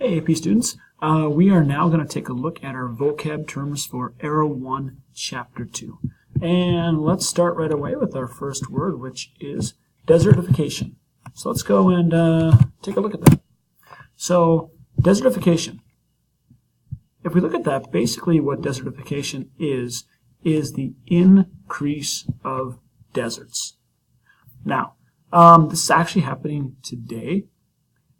Hey AP students, we are now going to take a look at our vocab terms for Era 1, Chapter 2. And let's start right away with our first word, which is desertification. So let's go and take a look at that. So desertification. If we look at that, basically what desertification is the increase of deserts. Now, this is actually happening today,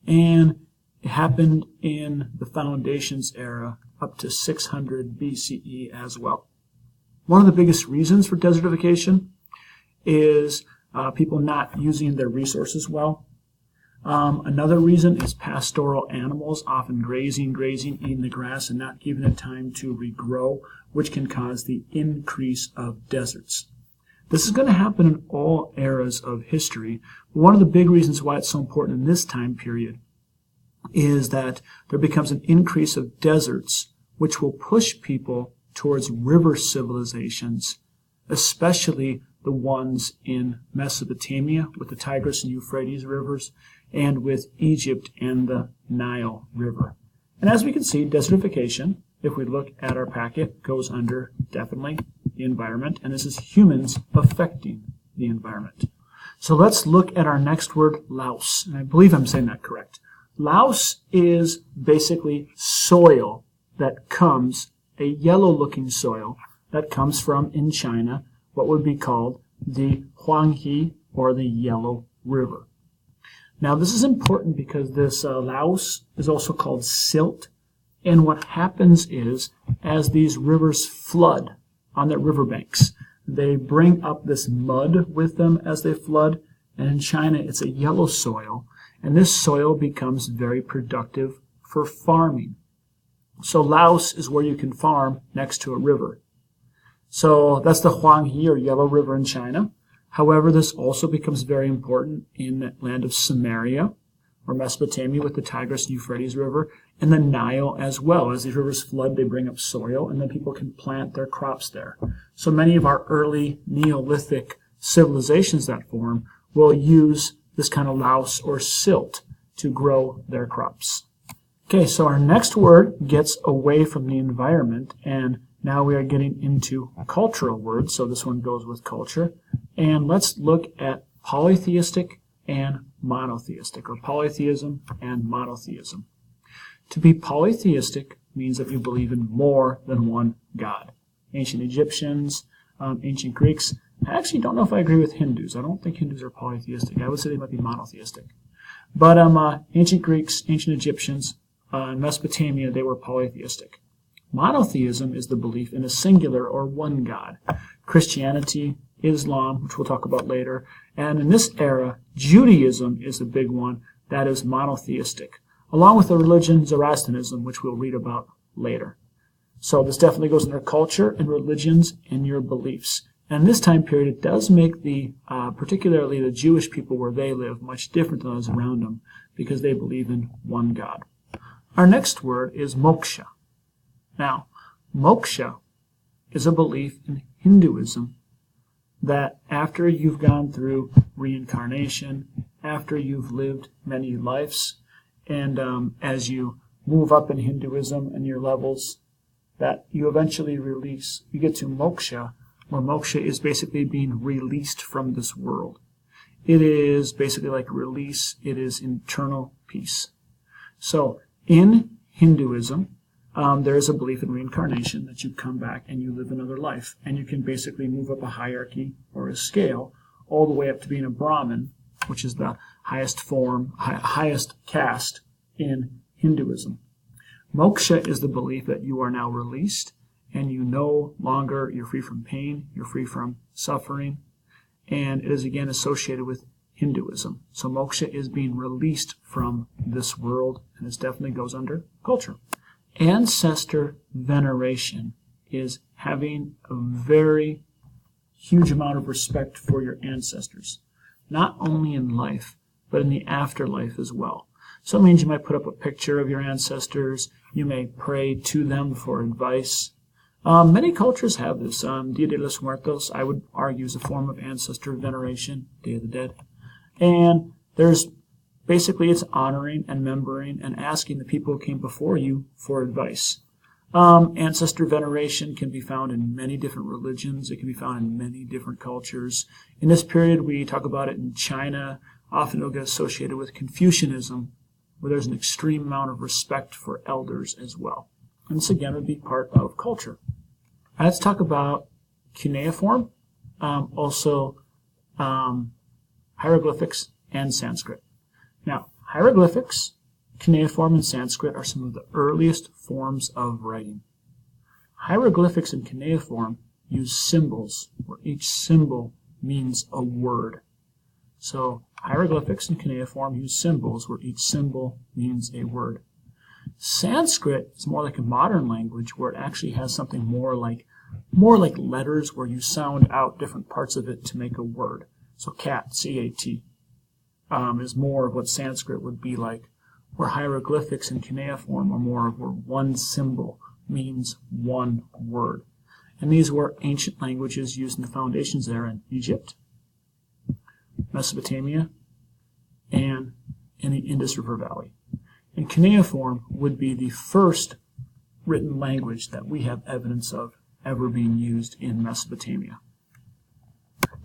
and it happened in the Foundations era up to 600 BCE as well. One of the biggest reasons for desertification is people not using their resources well. Another reason is pastoral animals often grazing, eating the grass, and not giving it time to regrow, which can cause the increase of deserts. This is going to happen in all eras of history. But one of the big reasons why it's so important in this time period is that there becomes an increase of deserts, which will push people towards river civilizations, especially the ones in Mesopotamia with the Tigris and Euphrates rivers, and with Egypt and the Nile River. And as we can see, desertification, if we look at our packet, goes under definitely the environment, and this is humans affecting the environment. So let's look at our next word, louse, and I believe I'm saying that correct. Louse is basically soil that comes, a yellow-looking soil that comes from, in China, what would be called the Huanghe, or the Yellow River. Now this is important because this louse is also called silt, and what happens is, as these rivers flood on their riverbanks, they bring up this mud with them as they flood, and in China it's a yellow soil, and this soil becomes very productive for farming. So louse is where you can farm next to a river. So that's the Huanghe, or Yellow River, in China. However, this also becomes very important in the land of Samaria, or Mesopotamia, with the Tigris and Euphrates River, and the Nile as well. As these rivers flood, they bring up soil, and then people can plant their crops there. So many of our early Neolithic civilizations that form will use this kind of louse or silt to grow their crops. Okay, so our next word gets away from the environment, and now we are getting into cultural words, so this one goes with culture. And let's look at polytheistic and monotheistic, or polytheism and monotheism. To be polytheistic means that you believe in more than one god. Ancient Egyptians, ancient Greeks. I actually don't know if I agree with Hindus. I don't think Hindus are polytheistic. I would say they might be monotheistic. But ancient Greeks, ancient Egyptians, in Mesopotamia, they were polytheistic. Monotheism is the belief in a singular or one god. Christianity, Islam, which we'll talk about later, and in this era, Judaism is the big one that is monotheistic, along with the religion Zoroastrianism, which we'll read about later. So this definitely goes under culture and religions and your beliefs. And in this time period, it does make the, particularly the Jewish people where they live, much different than those around them, because they believe in one God. Our next word is moksha. Now, moksha is a belief in Hinduism that after you've gone through reincarnation, after you've lived many lives, and as you move up in Hinduism and your levels, that you eventually release. You get to moksha, where moksha is basically being released from this world. It is basically like release. It is internal peace. So in Hinduism, there is a belief in reincarnation, that you come back and you live another life. And you can basically move up a hierarchy or a scale all the way up to being a Brahmin, which is the highest form, highest caste in Hinduism. Moksha is the belief that you are now released, and you no longer, you're free from pain, you're free from suffering, and it is again associated with Hinduism. So moksha is being released from this world, and this definitely goes under culture. Ancestor veneration is having a very huge amount of respect for your ancestors, not only in life, but in the afterlife as well. So it means you might put up a picture of your ancestors, you may pray to them for advice. Many cultures have this. Dia de los Muertos, I would argue, is a form of ancestor veneration, Day of the Dead. And there's basically it's honoring and remembering and asking the people who came before you for advice. Ancestor veneration can be found in many different religions. It can be found in many different cultures. In this period, we talk about it in China. Often it'll get associated with Confucianism, where there's an extreme amount of respect for elders as well. And this, again, would be part of culture. Let's talk about cuneiform, hieroglyphics, and Sanskrit. Now, hieroglyphics, cuneiform, and Sanskrit are some of the earliest forms of writing. Hieroglyphics and cuneiform use symbols, where each symbol means a word. So, hieroglyphics and cuneiform use symbols, where each symbol means a word. Sanskrit is more like a modern language, where it actually has something more like letters, where you sound out different parts of it to make a word. So, cat, C-A-T, is more of what Sanskrit would be like, where hieroglyphics and cuneiform are more of where one symbol means one word. And these were ancient languages used in the foundations there in Egypt, Mesopotamia, and in the Indus River Valley. And cuneiform would be the first written language that we have evidence of ever being used in Mesopotamia.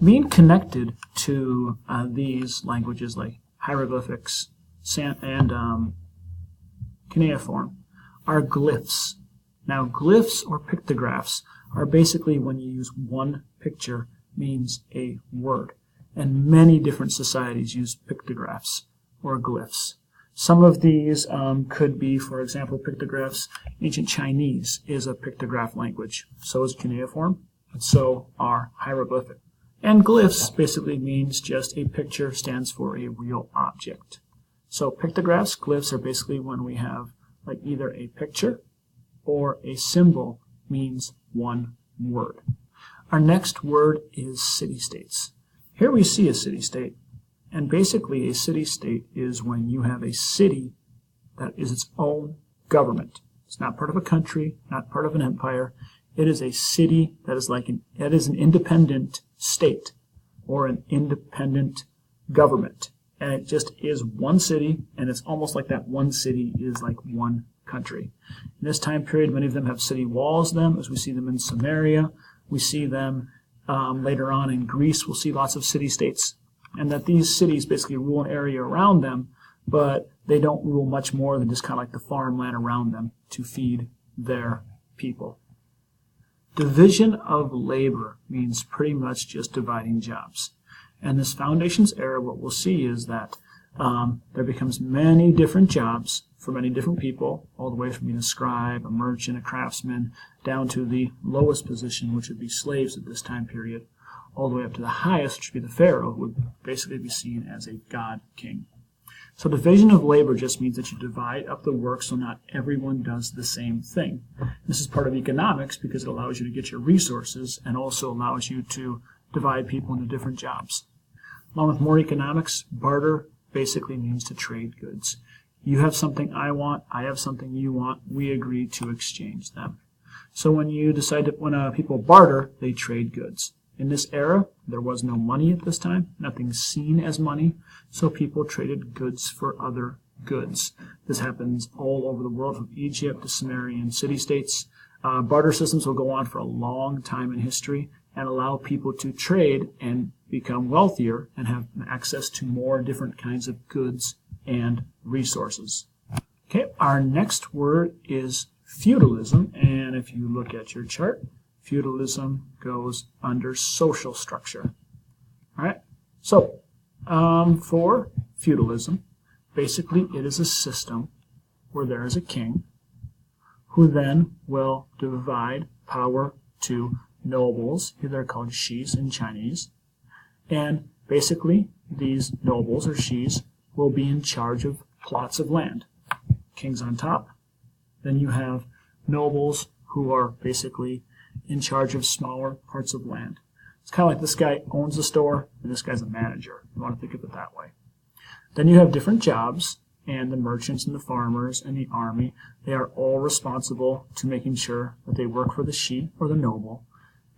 Being connected to these languages like hieroglyphics and cuneiform are glyphs. Now, glyphs or pictographs are basically when you use one picture means a word. And many different societies use pictographs or glyphs. Some of these could be, for example, pictographs. Ancient Chinese is a pictograph language. So is cuneiform, and so are hieroglyphic. And glyphs basically means just a picture stands for a real object. So pictographs, glyphs are basically when we have like either a picture or a symbol means one word. Our next word is city-states. Here we see a city-state, and basically a city-state is when you have a city that is its own government. It's not part of a country, not part of an empire. It is a city that is an independent state or an independent government. And it just is one city, and it's almost like that one city is like one country. In this time period, many of them have city walls in them, as we see them in Samaria. We see them later on in Greece. We'll see lots of city-states, and that these cities basically rule an area around them, but they don't rule much more than just kind of like the farmland around them to feed their people. Division of labor means pretty much just dividing jobs. And this Foundations era, what we'll see is that there becomes many different jobs for many different people, all the way from being a scribe, a merchant, a craftsman, down to the lowest position, which would be slaves at this time period, all the way up to the highest, which would be the pharaoh, who would basically be seen as a god king. So division of labor just means that you divide up the work so not everyone does the same thing. This is part of economics because it allows you to get your resources and also allows you to divide people into different jobs. Along with more economics, barter basically means to trade goods. You have something I want, I have something you want, we agree to exchange them. So when people barter, they trade goods. In this era, there was no money at this time, nothing seen as money, so people traded goods for other goods. This happens all over the world, from Egypt to Sumerian city-states. Barter systems will go on for a long time in history and allow people to trade and become wealthier and have access to more different kinds of goods and resources. Okay, our next word is feudalism, and if you look at your chart, feudalism goes under social structure. All right, so for feudalism, basically it is a system where there is a king who then will divide power to nobles. Here they're called shis in Chinese. And basically these nobles or shis will be in charge of plots of land. King's on top. Then you have nobles who are basically in charge of smaller parts of land. It's kind of like this guy owns the store and this guy's a manager. You want to think of it that way. Then you have different jobs, and the merchants and the farmers and the army, they are all responsible to making sure that they work for the shi or the noble,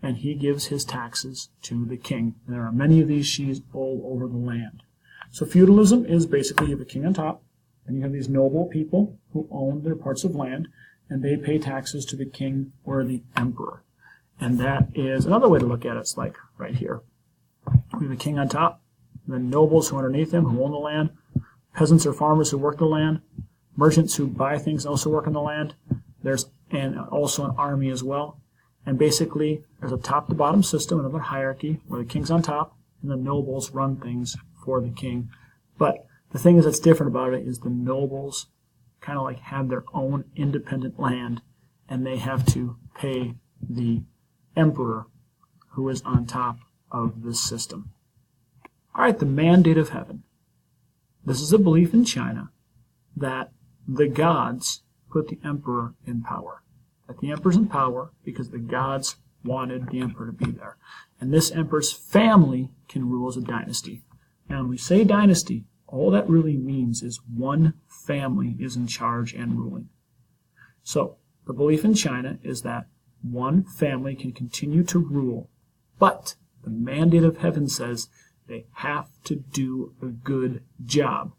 and he gives his taxes to the king. There are many of these shis all over the land. So feudalism is basically you have a king on top, and you have these noble people who own their parts of land, and they pay taxes to the king or the emperor. And that is another way to look at it. It's like right here. We have a king on top, and then nobles who are underneath him who own the land, peasants or farmers who work the land, merchants who buy things and also work on the land. There's also an army as well. And basically, there's a top-to-bottom system, another hierarchy, where the king's on top, and the nobles run things for the king. But the thing that's different about it is the nobles kind of like have their own independent land, and they have to pay the emperor who is on top of this system. All right, the mandate of heaven. This is a belief in China that the gods put the emperor in power. That the emperor's in power because the gods wanted the emperor to be there. And this emperor's family can rule as a dynasty. Now, when we say dynasty, all that really means is one family is in charge and ruling. So, the belief in China is that one family can continue to rule, but the mandate of heaven says they have to do a good job.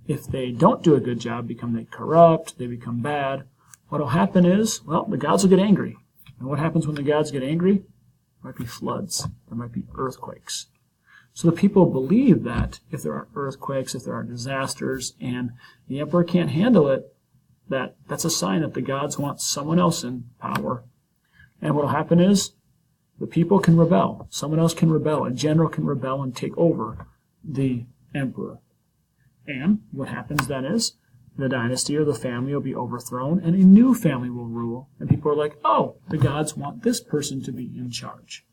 If they don't do a good job, they corrupt, they become bad, what will happen is, well, the gods will get angry. And what happens when the gods get angry? There might be floods. There might be earthquakes. So the people believe that if there are earthquakes, if there are disasters, and the emperor can't handle it, that's a sign that the gods want someone else in power. And what will happen is, the people can rebel. Someone else can rebel. A general can rebel and take over the emperor. And what happens then is, the dynasty or the family will be overthrown, and a new family will rule. And people are like, oh, the gods want this person to be in charge.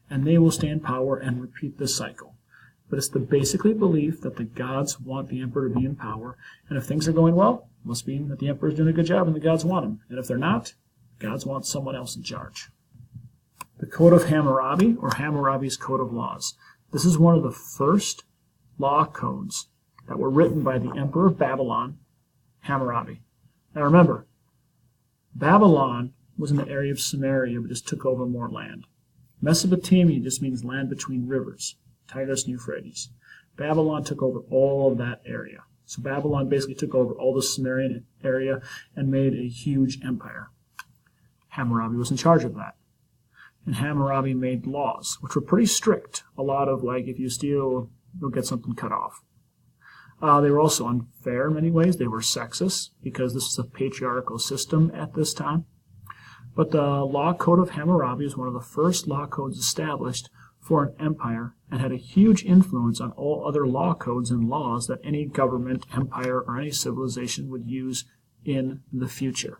And they will stay in power and repeat this cycle. But it's the basically belief that the gods want the emperor to be in power. And if things are going well, it must mean that the emperor is doing a good job and the gods want him. And if they're not, gods want someone else in charge. The Code of Hammurabi, or Hammurabi's Code of Laws. This is one of the first law codes that were written by the emperor of Babylon, Hammurabi. Now remember, Babylon was in the area of Samaria, but just took over more land. Mesopotamia just means land between rivers, Tigris and Euphrates. Babylon took over all of that area. So Babylon basically took over all the Sumerian area and made a huge empire. Hammurabi was in charge of that. And Hammurabi made laws, which were pretty strict. A lot of, like, if you steal, you'll get something cut off. They were also unfair in many ways. They were sexist, because this was a patriarchal system at this time. But the Law Code of Hammurabi is one of the first law codes established for an empire and had a huge influence on all other law codes and laws that any government, empire, or any civilization would use in the future.